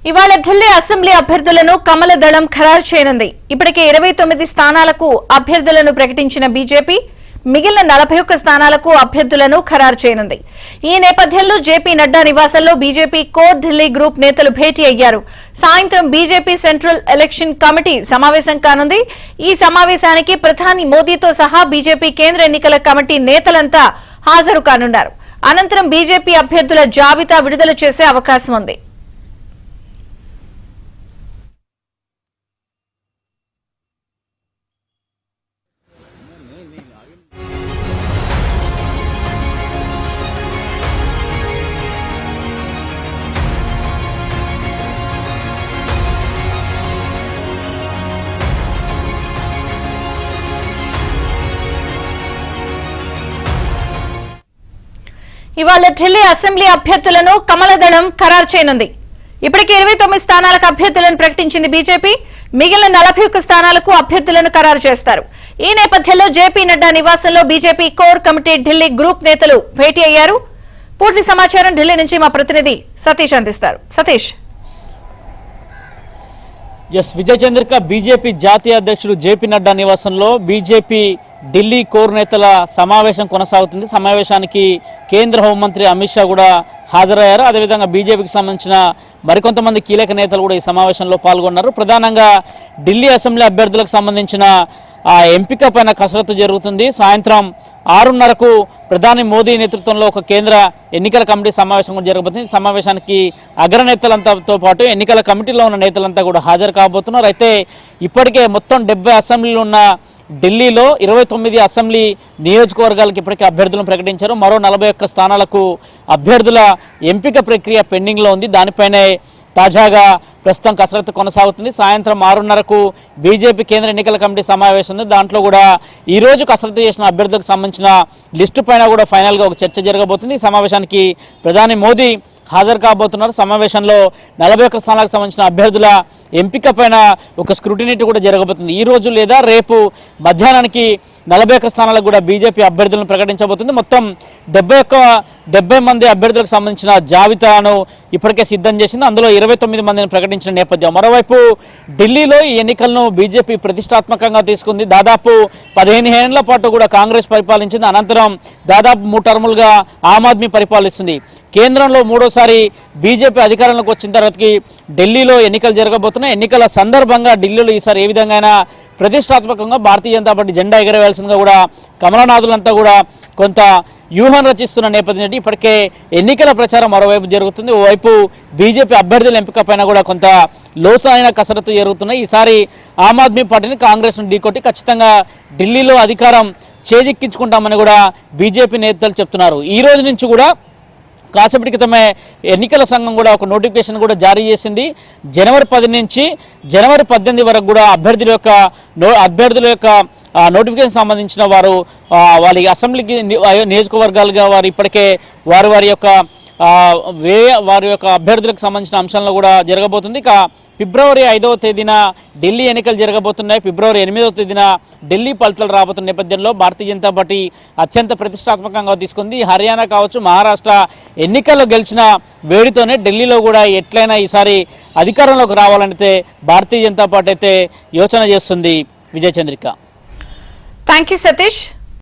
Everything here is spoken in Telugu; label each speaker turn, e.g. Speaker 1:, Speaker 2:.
Speaker 1: ఇవాళ ఢిల్లీ అసెంబ్లీ అభ్యర్థులను కమల దళం ఖరారు చేయనుంది. ఇప్పటికే 29 స్థానాలకు అభ్యర్థులను ప్రకటించిన బీజేపీ మిగిలిన 41 స్థానాలకు అభ్యర్థులను ఖరారు చేయనుంది. ఈ నేపథ్యంలో జేపీ నడ్డా నివాసంలో బీజేపీ కోర్ ఢిల్లీ గ్రూప్ నేతలు భేటీ అయ్యారు. సాయంత్రం బీజేపీ సెంట్రల్ ఎలక్షన్ కమిటీ సమావేశం కానుంది. ఈ సమావేశానికి ప్రధాని మోదీతో సహా బీజేపీ కేంద్ర ఎన్నికల కమిటీ నేతలంతా హాజరు కానున్నారు. అనంతరం బీజేపీ అభ్యర్థుల జాబితా విడుదల చేసే అవకాశం ఉంది. ఇవాళ ఢిల్లీ అసెంబ్లీ అభ్యర్థులను కమల దళం ఖరారు చేయనుంది. ఇప్పటికే 29 స్థానాలకు అభ్యర్థులను ప్రకటించింది బీజేపీ. మిగిలిన 41 స్థానాలకు అభ్యర్థులను ఖరారు చేస్తారు. ఈ నేపథ్యంలో జేపీ నడ్డా నివాసంలో BJP core committee Delhi group నేతలు భేటీ అయ్యారు. పూర్తి సమాచారం ఢిల్లీ నుంచి మా ప్రతినిధి సతీష్ అందిస్తారు. సతీష్.
Speaker 2: విజయ్ చంద్రిక, బీజేపీ జాతీయ అధ్యక్షుడు జేపీ నడ్డా నివాసంలో బీజేపీ ఢిల్లీ కోర్ నేతల సమావేశం కొనసాగుతుంది. సమావేశానికి కేంద్ర హోంమంత్రి అమిత్ షా కూడా హాజరయ్యారు. అదేవిధంగా బీజేపీకి సంబంధించిన మరికొంతమంది కీలక నేతలు కూడా ఈ సమావేశంలో పాల్గొన్నారు. ప్రధానంగా ఢిల్లీ అసెంబ్లీ అభ్యర్థులకు సంబంధించిన ఎంపిక పైన కసరత్తు జరుగుతుంది. సాయంత్రం 6:30కు ప్రధాని మోదీ నేతృత్వంలో ఒక కేంద్ర ఎన్నికల కమిటీ సమావేశం కూడా జరగబోతుంది. సమావేశానికి అగ్రనేతలంతాతో పాటు ఎన్నికల కమిటీలో ఉన్న నేతలంతా కూడా హాజరు కాబోతున్నారు. అయితే ఇప్పటికే మొత్తం 70 అసెంబ్లీలు ఉన్న ఢిల్లీలో 29 అసెంబ్లీ నియోజకవర్గాలకు ఇప్పటికే అభ్యర్థులను ప్రకటించారు. మరో 41 స్థానాలకు అభ్యర్థుల ఎంపిక ప్రక్రియ పెండింగ్లో ఉంది. దానిపైనే తాజాగా ప్రస్తుతం కసరత్తు కొనసాగుతుంది. సాయంత్రం 6:30కు బీజేపీ కేంద్ర ఎన్నికల కమిటీ సమావేశం ఉంది. దాంట్లో కూడా ఈరోజు కసరత్తు చేసిన అభ్యర్థులకు సంబంధించిన లిస్టు పైన కూడా ఫైనల్గా ఒక చర్చ జరగబోతుంది. ఈ సమావేశానికి ప్రధాని మోదీ హాజరు కాబోతున్నారు. సమావేశంలో 41 స్థానాలకు సంబంధించిన అభ్యర్థుల ఎంపిక పైన ఒక స్క్రూటినీ కూడా జరగబోతుంది. ఈ రోజు లేదా రేపు మధ్యాహ్నానికి 41 స్థానాలకు కూడా బీజేపీ అభ్యర్థులను ప్రకటించబోతుంది. మొత్తం 70 మంది అభ్యర్థులకు సంబంధించిన జాబితాను ఇప్పటికే సిద్ధం చేసింది. అందులో 29 మందిని ప్రకటించిన నేపథ్యం. మరోవైపు ఢిల్లీలో ఈ ఎన్నికలను బీజేపీ ప్రతిష్టాత్మకంగా తీసుకుంది. దాదాపు 15 ఏళ్ల పాటు కూడా కాంగ్రెస్ పరిపాలించింది. అనంతరం దాదాపు 3 టర్ములుగా ఆమ్ ఆద్మీ పరిపాలిస్తుంది. కేంద్రంలో మూడోసారి బీజేపీ అధికారంలోకి వచ్చిన తర్వాతకి ఢిల్లీలో ఎన్నికలు జరగబోతున్నాయి. ఎన్నికల సందర్భంగా ఢిల్లీలో ఈసారి ఏ విధంగా ప్రతిష్టాత్మకంగా భారతీయ జనతా పార్టీ జెండా ఎగరవేయాల్సిందిగా కూడా కమలనాథులంతా కూడా కొంత వ్యూహం రచిస్తున్న నేపథ్యం. ఇప్పటికే ఎన్నికల ప్రచారం మరోవైపు జరుగుతుంది. ఓవైపు బీజేపీ అభ్యర్థుల ఎంపిక పైన కూడా కొంత లోతైన కసరత్తు జరుగుతున్నాయి. ఈసారి ఆమ్ ఆద్మీ పార్టీని కాంగ్రెస్ను ఢీకొట్టి ఖచ్చితంగా ఢిల్లీలో అధికారం చేజిక్కించుకుంటామని కూడా బీజేపీ నేతలు చెప్తున్నారు. ఈ రోజు నుంచి కూడా కాసేపటి క్రితమే ఎన్నికల సంఘం కూడా ఒక నోటిఫికేషన్ కూడా జారీ చేసింది. జనవరి 10 నుంచి జనవరి 18 వరకు కూడా అభ్యర్థుల యొక్క నోటిఫికేషన్ సంబంధించిన వారు వాళ్ళ అసెంబ్లీకి నియోజకవర్గాలుగా వారు ఇప్పటికే వారి యొక్క అభ్యర్థులకు సంబంధించిన అంశాలను కూడా జరగబోతుంది. ఇక ఫిబ్రవరి 5వ తేదీన ఢిల్లీ ఎన్నికలు జరగబోతున్నాయి. ఫిబ్రవరి 8వ తేదీన ఢిల్లీ ఫలితాలు రాబోతున్న నేపథ్యంలో భారతీయ జనతా పార్టీ అత్యంత ప్రతిష్టాత్మకంగా తీసుకుంది. హర్యానా కావచ్చు, మహారాష్ట్ర ఎన్నికల్లో గెలిచిన వేడితోనే ఢిల్లీలో కూడా ఎట్లయినా ఈసారి అధికారంలోకి రావాలంటే భారతీయ జనతా పార్టీ అయితే యోచన చేస్తుంది. విజయ్ చంద్రిక.
Speaker 1: Thank you Satish.